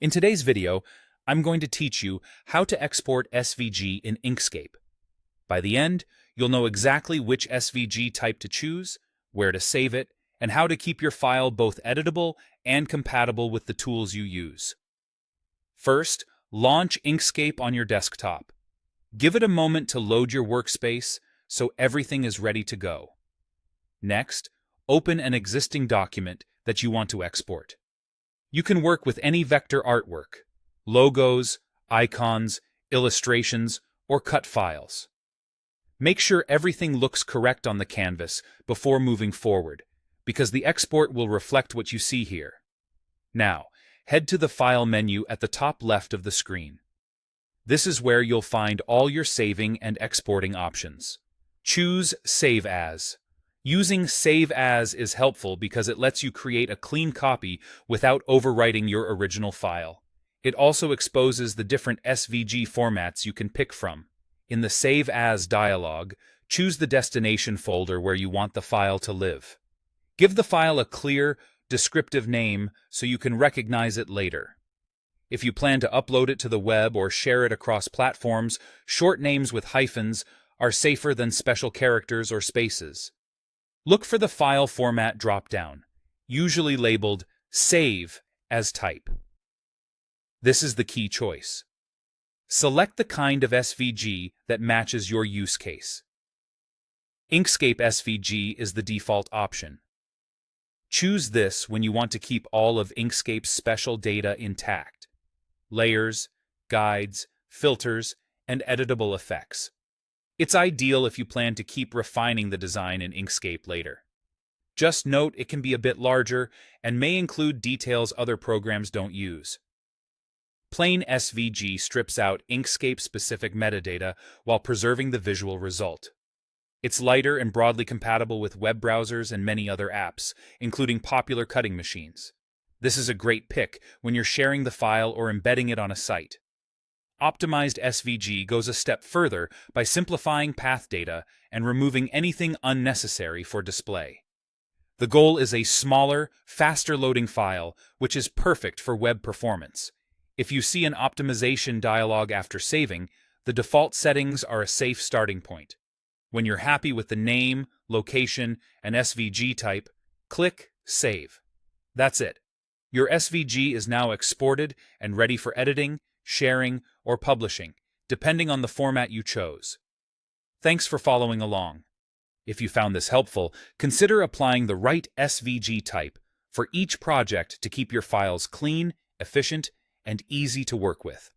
In today's video, I'm going to teach you how to export SVG in Inkscape. By the end, you'll know exactly which SVG type to choose, where to save it, and how to keep your file both editable and compatible with the tools you use. First, launch Inkscape on your desktop. Give it a moment to load your workspace so everything is ready to go. Next, open an existing document that you want to export. You can work with any vector artwork, logos, icons, illustrations, or cut files. Make sure everything looks correct on the canvas before moving forward, because the export will reflect what you see here. Now, head to the File menu at the top left of the screen. This is where you'll find all your saving and exporting options. Choose Save As. Using Save As is helpful because it lets you create a clean copy without overwriting your original file. It also exposes the different SVG formats you can pick from. In the Save As dialog, choose the destination folder where you want the file to live. Give the file a clear, descriptive name so you can recognize it later. If you plan to upload it to the web or share it across platforms, short names with hyphens are safer than special characters or spaces. Look for the File Format drop-down, usually labeled Save as Type. This is the key choice. Select the kind of SVG that matches your use case. Inkscape SVG is the default option. Choose this when you want to keep all of Inkscape's special data intact: layers, guides, filters, and editable effects. It's ideal if you plan to keep refining the design in Inkscape later. Just note it can be a bit larger and may include details other programs don't use. Plain SVG strips out Inkscape-specific metadata while preserving the visual result. It's lighter and broadly compatible with web browsers and many other apps, including popular cutting machines. This is a great pick when you're sharing the file or embedding it on a site. Optimized SVG goes a step further by simplifying path data and removing anything unnecessary for display. The goal is a smaller, faster-loading file, which is perfect for web performance. If you see an optimization dialog after saving, the default settings are a safe starting point. When you're happy with the name, location, and SVG type, click Save. That's it. Your SVG is now exported and ready for editing, sharing, or publishing, depending on the format you chose. Thanks for following along. If you found this helpful, consider applying the right SVG type for each project to keep your files clean, efficient, and easy to work with.